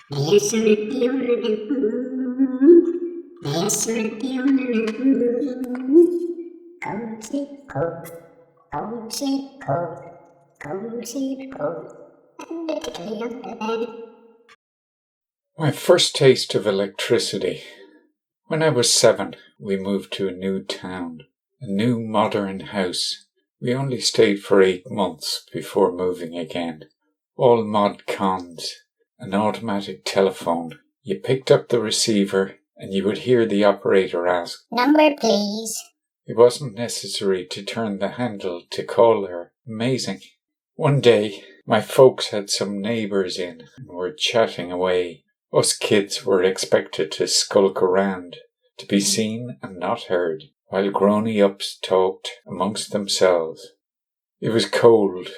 My first taste of electricity. When I was 7, we moved to a new town, a new modern house. We only stayed for 8 months before moving again. All mod cons, an automatic telephone. You picked up the receiver and you would hear the operator ask, "Number, please." It wasn't necessary to turn the handle to call her. Amazing. One day, my folks had some neighbours in and were chatting away. Us kids were expected to skulk around, to be seen and not heard, while grown-ups talked amongst themselves. It was cold,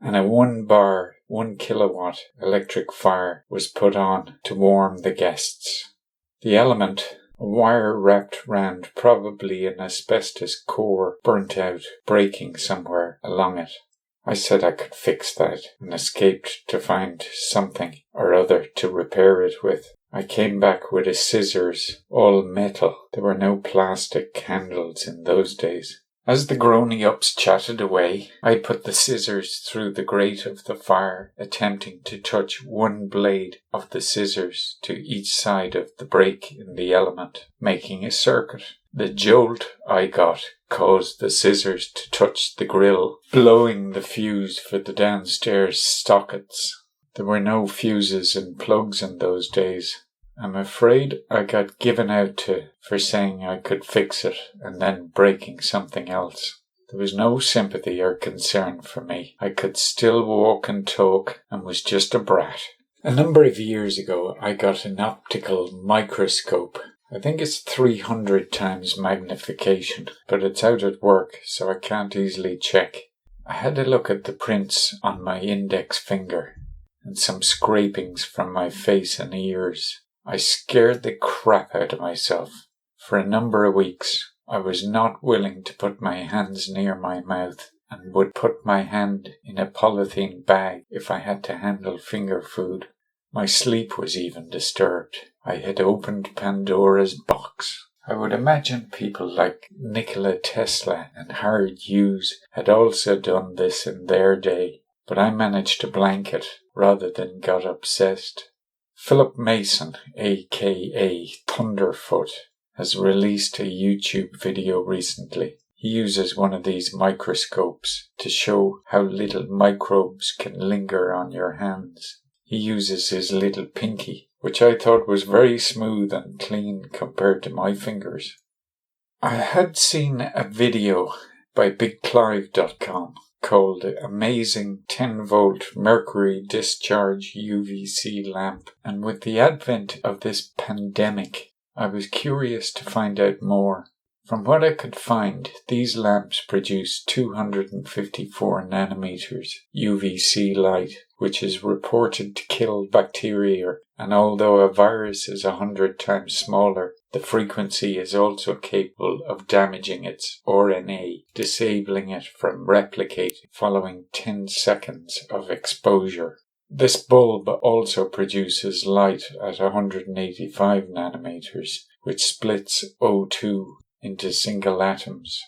and a 1 kilowatt electric fire was put on to warm the guests. The element, a wire wrapped round probably an asbestos core, burnt out, breaking somewhere along it. I said I could fix that and escaped to find something or other to repair it with. I came back with a scissors, all metal. There were no plastic handles in those days. As the grown-ups chatted away, I put the scissors through the grate of the fire, attempting to touch one blade of the scissors to each side of the break in the element, making a circuit. The jolt I got caused the scissors to touch the grill, blowing the fuse for the downstairs sockets. There were no fuses and plugs in those days. I'm afraid I got given out to for saying I could fix it and then breaking something else. There was no sympathy or concern for me. I could still walk and talk and was just a brat. A number of years ago, I got an optical microscope. I think it's 300 times magnification, but it's out at work, so I can't easily check. I had a look at the prints on my index finger and some scrapings from my face and ears. I scared the crap out of myself. For a number of weeks, I was not willing to put my hands near my mouth and would put my hand in a polythene bag if I had to handle finger food. My sleep was even disturbed. I had opened Pandora's box. I would imagine people like Nikola Tesla and Howard Hughes had also done this in their day, but I managed to blank it rather than got obsessed. Philip Mason, aka Thunderfoot, has released a YouTube video recently. He uses one of these microscopes to show how little microbes can linger on your hands. He uses his little pinky, which I thought was very smooth and clean compared to my fingers. I had seen a video by BigClive.com called Amazing 10-volt Mercury Discharge UVc Lamp, and with the advent of this pandemic, I was curious to find out more. From what I could find, these lamps produce 254 nanometers UVc light, which is reported to kill bacteria, and although a virus is 100 times smaller, the frequency is also capable of damaging its RNA, disabling it from replicating following 10 seconds of exposure. This bulb also produces light at 185 nanometers, which splits O2 into single atoms.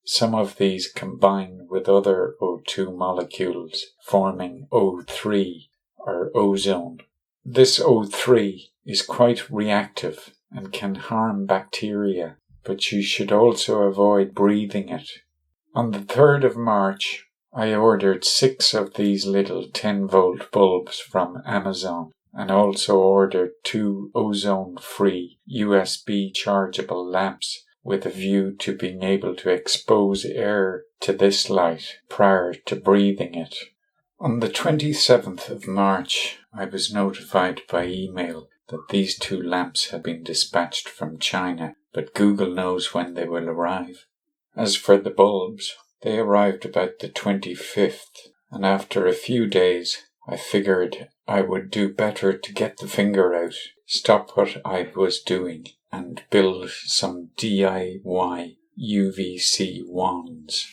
Some of these combine with other O2 molecules, forming O3, or ozone. This O3 is quite reactive and can harm bacteria, but you should also avoid breathing it. On the 3rd of March, I ordered 6 of these little 10-volt bulbs from Amazon, and also ordered 2 ozone-free USB chargeable lamps with a view to being able to expose air to this light prior to breathing it. On the 27th of March, I was notified by email that these 2 lamps had been dispatched from China, but Google knows when they will arrive. As for the bulbs, they arrived about the 25th, and after a few days, I figured I would do better to get the finger out, stop what I was doing, and build some DIY UVc wands.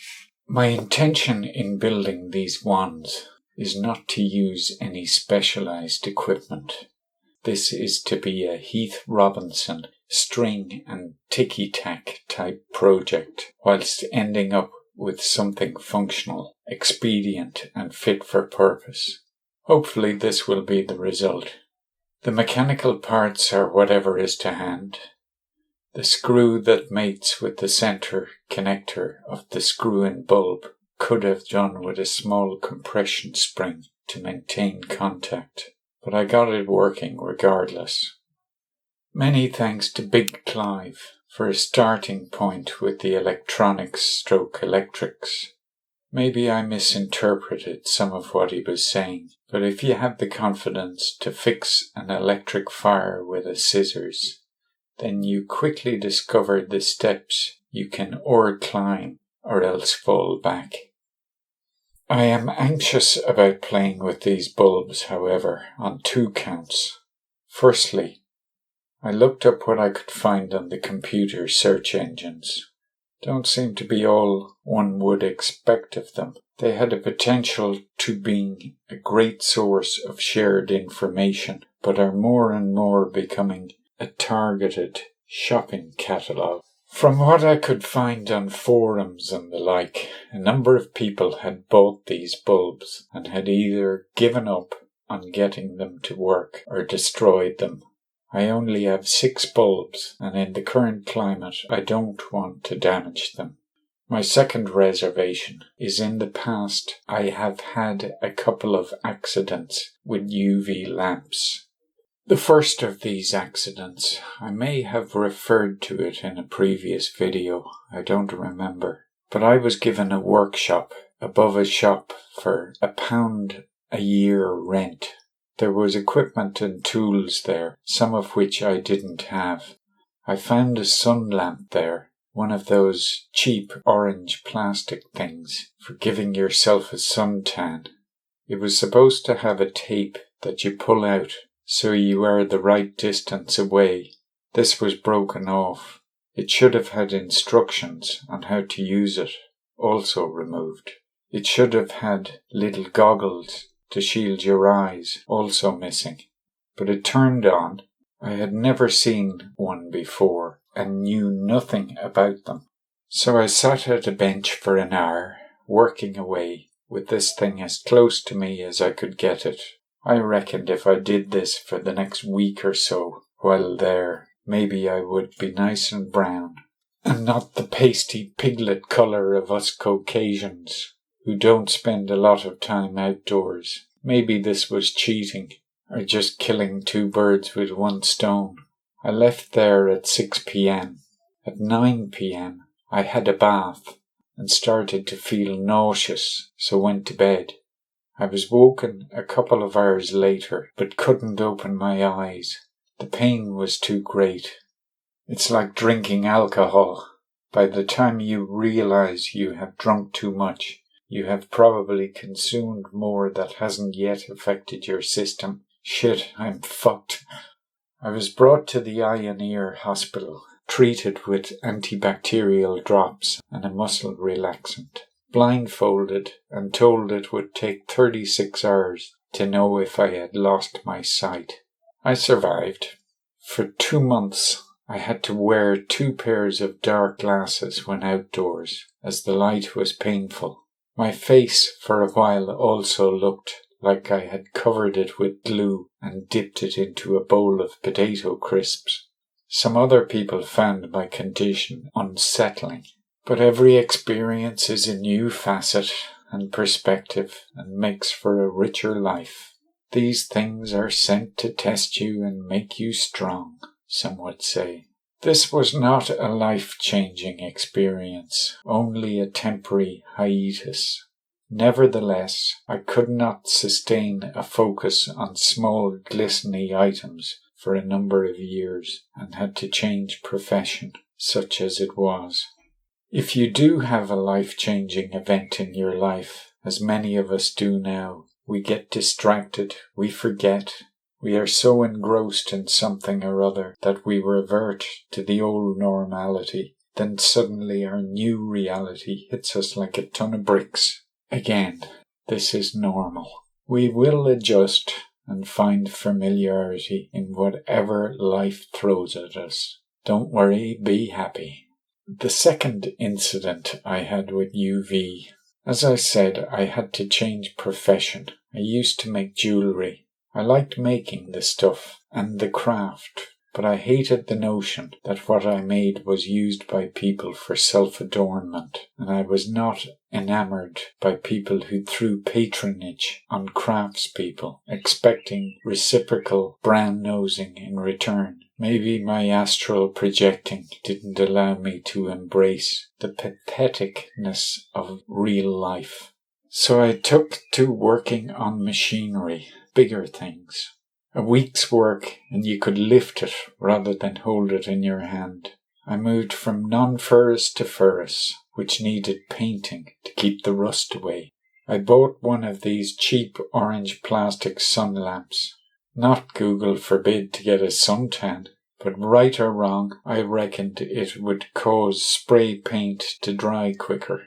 My intention in building these wands is not to use any specialized equipment. this is to be a Heath Robinson string and ticky-tack type project, whilst ending up with something functional, expedient and fit for purpose. Hopefully this will be the result. The mechanical parts are whatever is to hand. The screw that mates with the centre connector of the screw-in bulb could have done with a small compression spring to maintain contact, but I got it working regardless. Many thanks to Big Clive for a starting point with the electronics/electrics. Maybe I misinterpreted some of what he was saying, but if you have the confidence to fix an electric fire with a scissors, then you quickly discover the steps you can or climb or else fall back. I am anxious about playing with these bulbs, however, on 2 counts. Firstly, I looked up what I could find on the computer search engines. Don't seem to be all one would expect of them. They had a potential to being a great source of shared information, but are more and more becoming a targeted shopping catalogue. From what I could find on forums and the like, a number of people had bought these bulbs and had either given up on getting them to work or destroyed them. I only have 6 bulbs, and in the current climate I don't want to damage them. My second reservation is in the past I have had a couple of accidents with UV lamps. The first of these accidents, I may have referred to it in a previous video, I don't remember, but I was given a workshop above a shop for £1 a year rent. There was equipment and tools there, some of which I didn't have. I found a sun lamp there, one of those cheap orange plastic things for giving yourself a suntan. It was supposed to have a tape that you pull out so you are the right distance away. This was broken off. It should have had instructions on how to use it, also removed. It should have had little goggles to shield your eyes, also missing. But it turned on. I had never seen one before and knew nothing about them. So I sat at a bench for an hour, working away, with this thing as close to me as I could get it. I reckoned if I did this for the next week or so, while there, maybe I would be nice and brown, and not the pasty piglet colour of us Caucasians, who don't spend a lot of time outdoors. Maybe this was cheating, or just killing 2 birds with 1 stone. I left there at 6 p.m. At 9 p.m. I had a bath and started to feel nauseous, so went to bed. I was woken a couple of hours later, but couldn't open my eyes. The pain was too great. It's like drinking alcohol. By the time you realize you have drunk too much, you have probably consumed more that hasn't yet affected your system. Shit, I'm fucked. I was brought to the Eye and Ear Hospital, treated with antibacterial drops and a muscle relaxant, blindfolded and told it would take 36 hours to know if I had lost my sight. I survived. For 2 months, I had to wear 2 pairs of dark glasses when outdoors, as the light was painful. My face for a while also looked like I had covered it with glue and dipped it into a bowl of potato crisps. Some other people found my condition unsettling, but every experience is a new facet and perspective and makes for a richer life. These things are sent to test you and make you strong, some would say. This was not a life-changing experience, only a temporary hiatus. Nevertheless, I could not sustain a focus on small, glistening items for a number of years and had to change profession, such as it was. If you do have a life-changing event in your life, as many of us do now, we get distracted, we forget. We are so engrossed in something or other that we revert to the old normality. Then suddenly our new reality hits us like a ton of bricks. Again, this is normal. We will adjust and find familiarity in whatever life throws at us. Don't worry, be happy. The second incident I had with UV. As I said, I had to change profession. I used to make jewellery. I liked making the stuff and the craft, but I hated the notion that what I made was used by people for self-adornment, and I was not enamoured by people who threw patronage on craftspeople, expecting reciprocal brown-nosing in return. Maybe my astral projecting didn't allow me to embrace the patheticness of real life. So I took to working on machinery, bigger things. A week's work and you could lift it rather than hold it in your hand. I moved from non-ferrous to ferrous, which needed painting to keep the rust away. I bought one of these cheap orange plastic sun lamps. Not Google forbid to get a suntan, but right or wrong, I reckoned it would cause spray paint to dry quicker.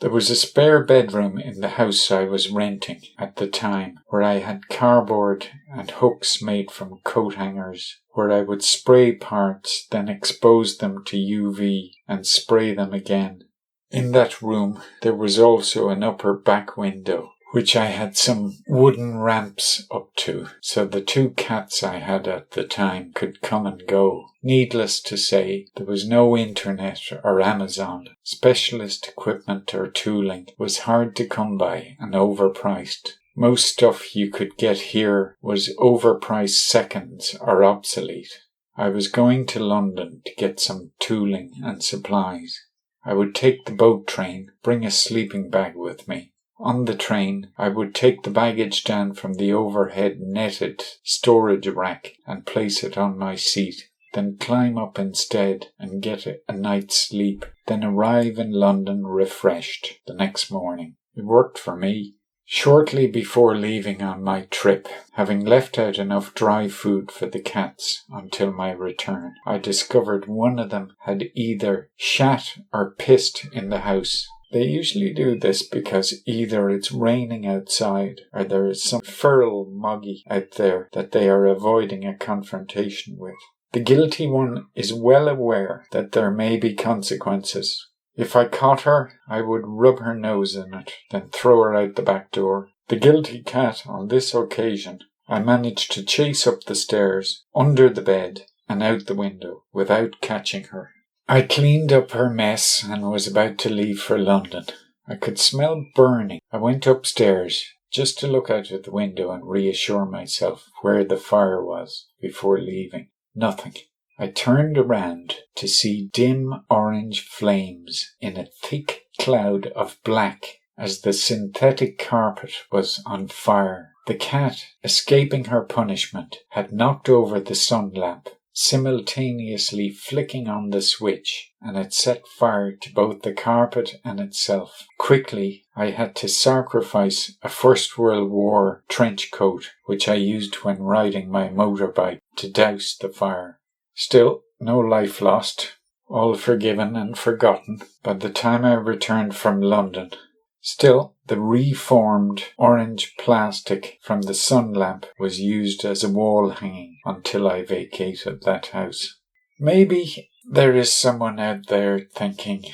There was a spare bedroom in the house I was renting at the time, where I had cardboard and hooks made from coat hangers, where I would spray parts, then expose them to UV and spray them again. In that room there was also an upper back window, which I had some wooden ramps up to, so the 2 cats I had at the time could come and go. Needless to say, there was no internet or Amazon. Specialist equipment or tooling was hard to come by and overpriced. Most stuff you could get here was overpriced seconds or obsolete. I was going to London to get some tooling and supplies. I would take the boat train, bring a sleeping bag with me. On the train, I would take the baggage down from the overhead netted storage rack and place it on my seat, then climb up instead and get a night's sleep, then arrive in London refreshed the next morning. It worked for me. Shortly before leaving on my trip, having left out enough dry food for the cats until my return, I discovered one of them had either shat or pissed in the house. They usually do this because either it's raining outside or there is some feral moggy out there that they are avoiding a confrontation with. The guilty one is well aware that there may be consequences. If I caught her, I would rub her nose in it, then throw her out the back door. The guilty cat, on this occasion, I managed to chase up the stairs, under the bed, and out the window without catching her. I cleaned up her mess and was about to leave for London. I could smell burning. I went upstairs just to look out of the window and reassure myself where the fire was before leaving. Nothing. I turned around to see dim orange flames in a thick cloud of black as the synthetic carpet was on fire. The cat, escaping her punishment, had knocked over the sun lamp, simultaneously flicking on the switch, and it set fire to both the carpet and itself. Quickly, I had to sacrifice a First World War trench coat, which I used when riding my motorbike, to douse the fire. Still, no life lost, all forgiven and forgotten by the time I returned from London. Still, the reformed orange plastic from the sun lamp was used as a wall hanging until I vacated that house. Maybe there is someone out there thinking,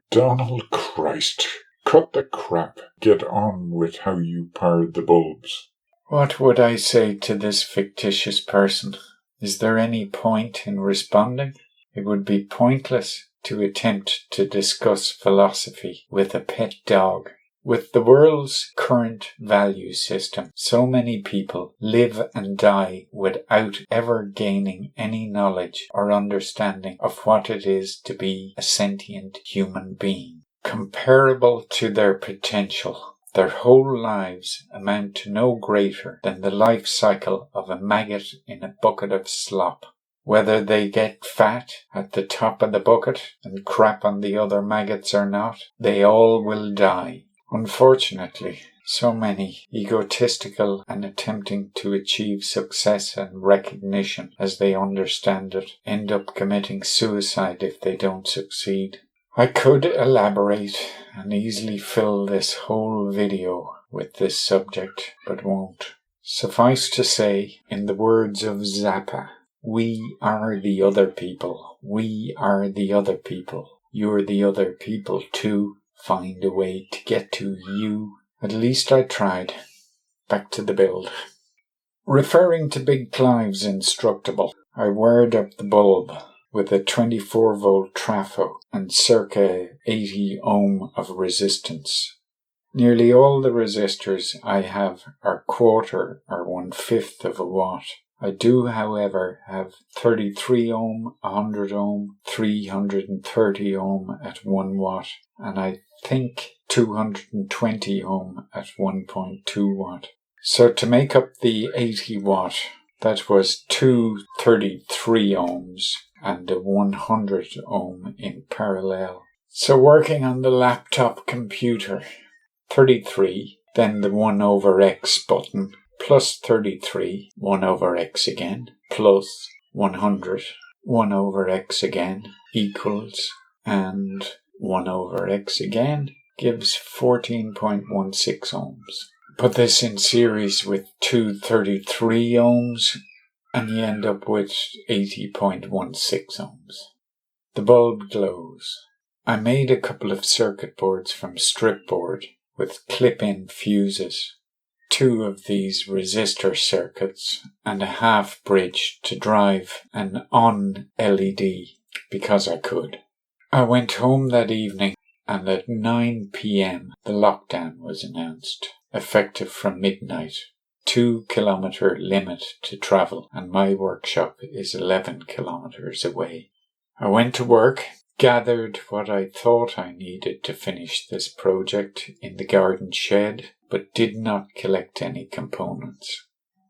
Donald Christ, cut the crap, get on with how you powered the bulbs. What would I say to this fictitious person? Is there any point in responding? It would be pointless to attempt to discuss philosophy with a pet dog. With the world's current value system, so many people live and die without ever gaining any knowledge or understanding of what it is to be a sentient human being. Comparable to their potential, their whole lives amount to no greater than the life cycle of a maggot in a bucket of slop. Whether they get fat at the top of the bucket and crap on the other maggots or not, they all will die. Unfortunately, so many, egotistical and attempting to achieve success and recognition as they understand it, end up committing suicide if they don't succeed. I could elaborate and easily fill this whole video with this subject, but won't. Suffice to say, in the words of Zappa, we are the other people. We are the other people. You're the other people too. Find a way to get to you. At least I tried. Back to the build. Referring to Big Clive's Instructable, I wired up the bulb with a 24-volt trafo and circa 80 ohm of resistance. Nearly all the resistors I have are quarter or 1/5 of a watt. I do, however, have 33 ohm, 100 ohm, 330 ohm at 1 watt, and I think 220 ohm at 1.2 watt. So to make up the 80 watt, that was two 33 ohms and a 100 ohm in parallel. So working on the laptop computer, 33, then the 1 over x button, plus 33, 1 over x again, plus 100, 1 over x again, equals, and 1 over x again gives 14.16 ohms. Put this in series with two 33 ohms, and you end up with 80.16 ohms. The bulb glows. I made a couple of circuit boards from strip board with clip-in fuses, 2 of these resistor circuits, and a half bridge to drive an on LED, because I could. I went home that evening, and at 9 p.m. the lockdown was announced, effective from midnight. 2-kilometre limit to travel, and my workshop is 11 kilometres away. I went to work, gathered what I thought I needed to finish this project in the garden shed, but did not collect any components.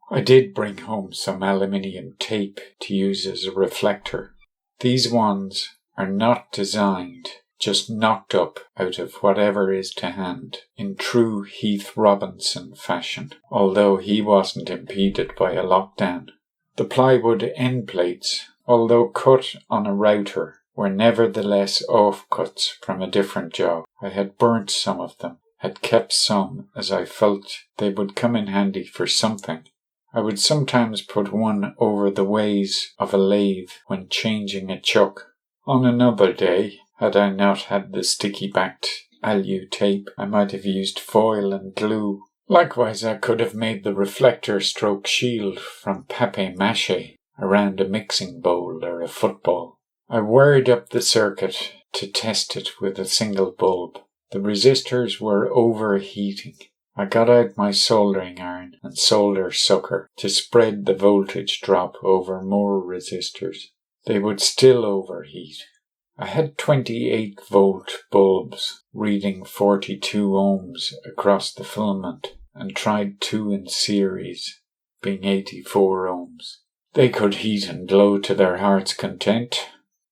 I did bring home some aluminium tape to use as a reflector. These ones are not designed, just knocked up out of whatever is to hand, in true Heath Robinson fashion, although he wasn't impeded by a lockdown. The plywood end plates, although cut on a router, were nevertheless offcuts from a different job. I had burnt some of them, had kept some as I felt they would come in handy for something. I would sometimes put one over the ways of a lathe when changing a chuck. On another day, had I not had the sticky-backed alu tape, I might have used foil and glue. Likewise, I could have made the reflector-stroke shield from papier-mâché around a mixing bowl or a football. I wired up the circuit to test it with a single bulb. The resistors were overheating. I got out my soldering iron and solder sucker to spread the voltage drop over more resistors. They would still overheat. I had 28-volt bulbs reading 42 ohms across the filament and tried 2 in series, being 84 ohms. They could heat and glow to their heart's content.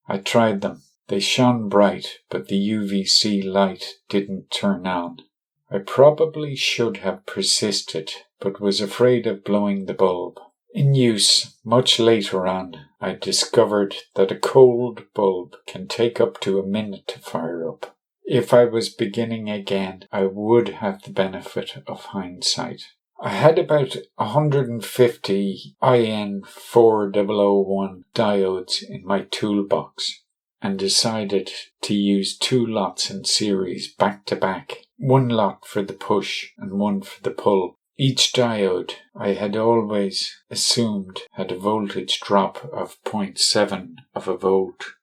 I tried them. They shone bright, but the UVc light didn't turn on. I probably should have persisted, but was afraid of blowing the bulb. In use, much later on, I discovered that a cold bulb can take up to a minute to fire up. If I was beginning again, I would have the benefit of hindsight. I had about 150 IN4001 diodes in my toolbox and decided to use 2 lots in series back to back, 1 lot for the push and 1 for the pull. Each diode, I had always assumed, had a voltage drop of 0.7 of a volt.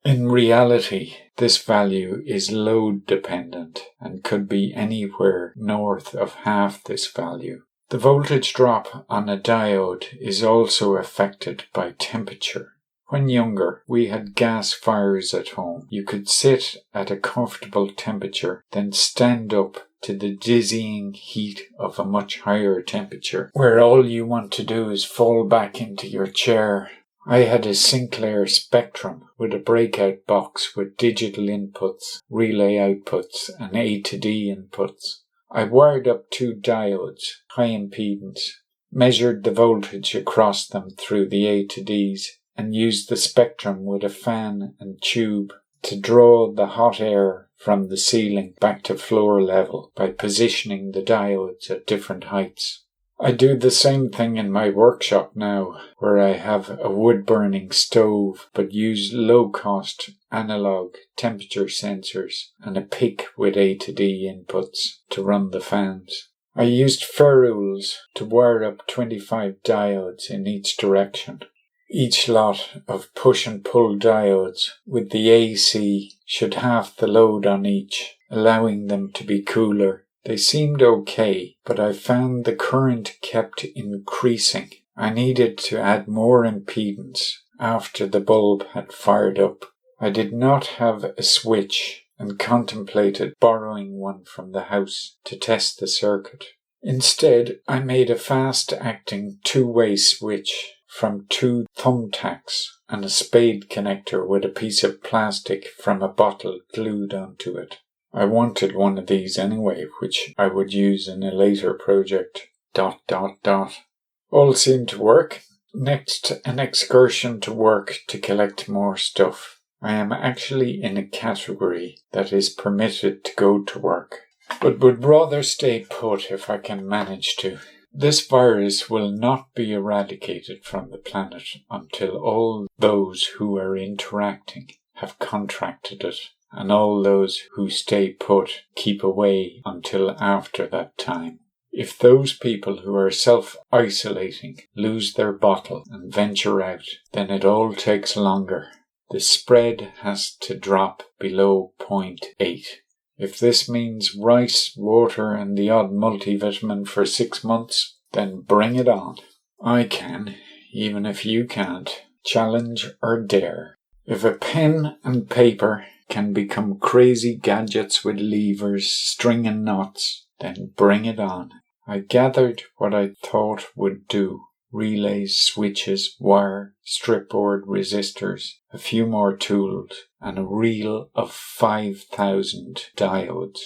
In reality, this value is load dependent and could be anywhere north of half this value. The voltage drop on a diode is also affected by temperature. When younger, we had gas fires at home. You could sit at a comfortable temperature, then stand up to the dizzying heat of a much higher temperature, where all you want to do is fall back into your chair. I had a Sinclair Spectrum with a breakout box with digital inputs, relay outputs, and A to D inputs. I wired up 2 diodes, high impedance, measured the voltage across them through the A to Ds, and used the Spectrum with a fan and tube to draw the hot air from the ceiling back to floor level by positioning the diodes at different heights. I do the same thing in my workshop now, where I have a wood-burning stove but use low-cost analog temperature sensors and a pick with A to D inputs to run the fans. I used ferrules to wire up 25 diodes in each direction. Each lot of push and pull diodes with the AC should halve the load on each, allowing them to be cooler. They seemed okay, but I found the current kept increasing. I needed to add more impedance after the bulb had fired up. I did not have a switch and contemplated borrowing one from the house to test the circuit. Instead, I made a fast-acting two-way switch from 2 thumbtacks and a spade connector with a piece of plastic from a bottle glued onto it. I wanted one of these anyway, which I would use in a later project. ... All seemed to work. Next, an excursion to work to collect more stuff. I am actually in a category that is permitted to go to work, but would rather stay put if I can manage to. This virus will not be eradicated from the planet until all those who are interacting have contracted it, and all those who stay put keep away until after that time. If those people who are self-isolating lose their bottle and venture out, then it all takes longer. The spread has to drop below 0.8. If this means rice, water and the odd multivitamin for 6 months, then bring it on. I can, even if you can't. Challenge or dare. If a pen and paper can become crazy gadgets with levers, string and knots, then bring it on. I gathered what I thought would do. Relays, switches, wire, stripboard, resistors, a few more tools, and a reel of 5,000 diodes.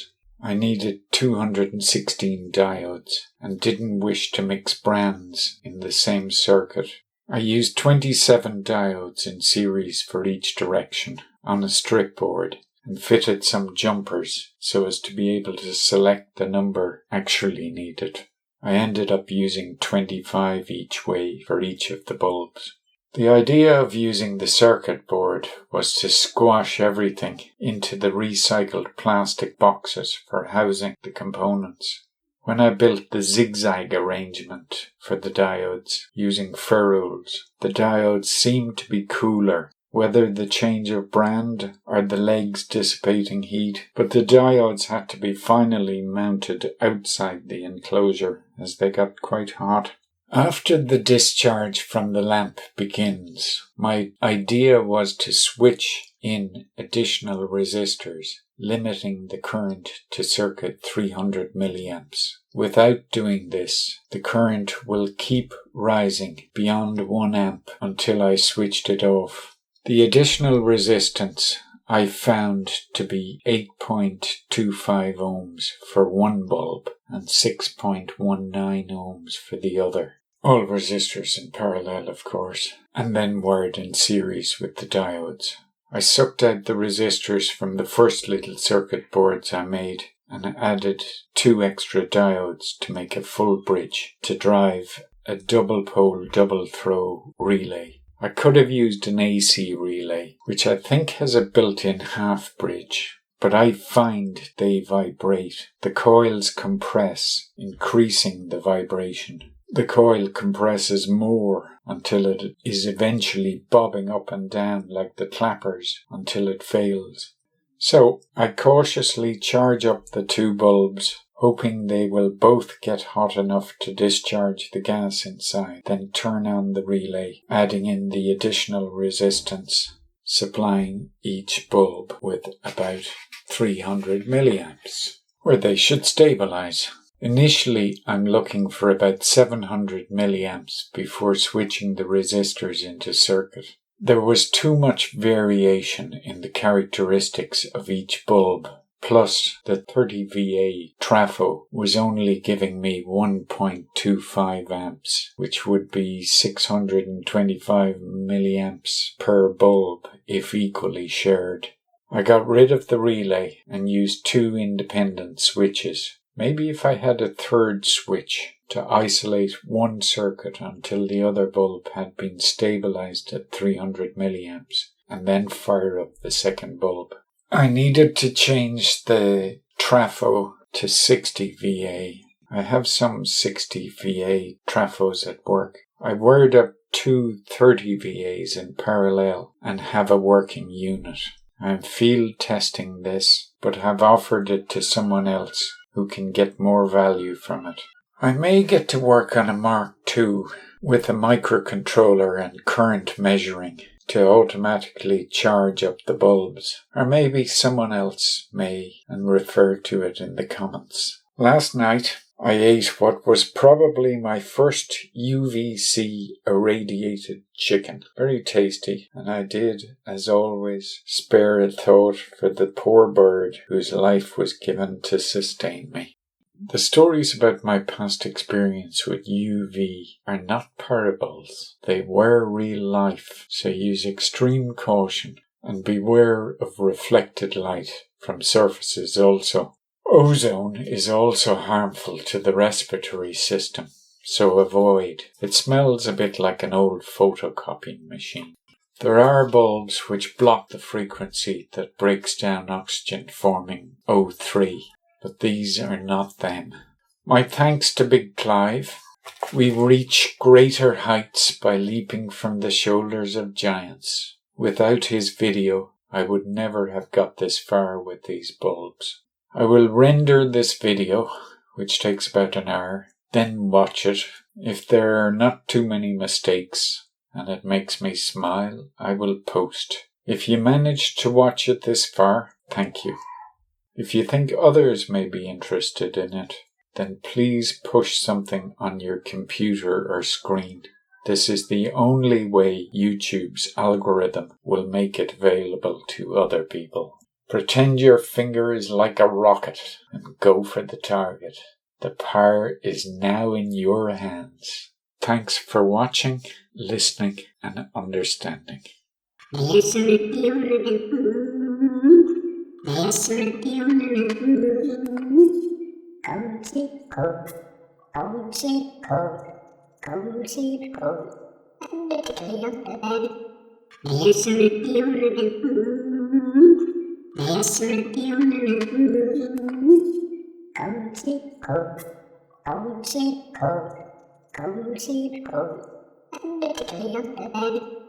I needed 216 diodes and didn't wish to mix brands in the same circuit. I used 27 diodes in series for each direction on a strip board and fitted some jumpers so as to be able to select the number actually needed. I ended up using 25 each way for each of the bulbs. The idea of using the circuit board was to squash everything into the recycled plastic boxes for housing the components. When I built the zigzag arrangement for the diodes using ferrules, the diodes seemed to be cooler, whether the change of brand or the legs dissipating heat, but the diodes had to be finally mounted outside the enclosure as they got quite hot. After the discharge from the lamp begins, my idea was to switch in additional resistors, limiting the current to circa 300 milliamps. Without doing this, the current will keep rising beyond 1 amp until I switched it off. The additional resistance I found to be 8.25 ohms for one bulb and 6.19 ohms for the other. All resistors in parallel, of course, and then wired in series with the diodes. I sucked out the resistors from the first little circuit boards I made and added 2 extra diodes to make a full bridge to drive a double-pole, double-throw relay. I could have used an AC relay, which I think has a built-in half bridge, but I find they vibrate. The coils compress, increasing the vibration. The coil compresses more until it is eventually bobbing up and down like the clappers until it fails. So I cautiously charge up the 2 bulbs, hoping they will both get hot enough to discharge the gas inside, then turn on the relay, adding in the additional resistance, supplying each bulb with about 300 milliamps, where they should stabilize. Initially, I'm looking for about 700 milliamps before switching the resistors into circuit. There was too much variation in the characteristics of each bulb. Plus, the 30 VA trafo was only giving me 1.25 amps, which would be 625 milliamps per bulb if equally shared. I got rid of the relay and used 2 independent switches. Maybe if I had a third switch, to isolate one circuit until the other bulb had been stabilized at 300 milliamps, and then fire up the second bulb. I needed to change the trafo to 60 VA. I have some 60 VA trafos at work. I wired up two 30 VAs in parallel and have a working unit. I'm field testing this, but have offered it to someone else who can get more value from it. I may get to work on a Mark II with a microcontroller and current measuring to automatically charge up the bulbs, or maybe someone else may and refer to it in the comments. Last night I ate what was probably my first UVc irradiated chicken. Very tasty, and I did, as always, spare a thought for the poor bird whose life was given to sustain me. The stories about my past experience with UV are not parables. They were real life, so use extreme caution and beware of reflected light from surfaces also. Ozone is also harmful to the respiratory system, so avoid. It smells a bit like an old photocopying machine. There are bulbs which block the frequency that breaks down oxygen, forming O3. But these are not them. My thanks to Big Clive. We reach greater heights by leaping from the shoulders of giants. Without his video, I would never have got this far with these bulbs. I will render this video, which takes about an hour, then watch it. If there are not too many mistakes, and it makes me smile, I will post. If you managed to watch it this far, thank you. If you think others may be interested in it, then please push something on your computer or screen. This is the only way YouTube's algorithm will make it available to other people. Pretend your finger is like a rocket and go for the target. The power is now in your hands. Thanks for watching, listening, and understanding. Cold.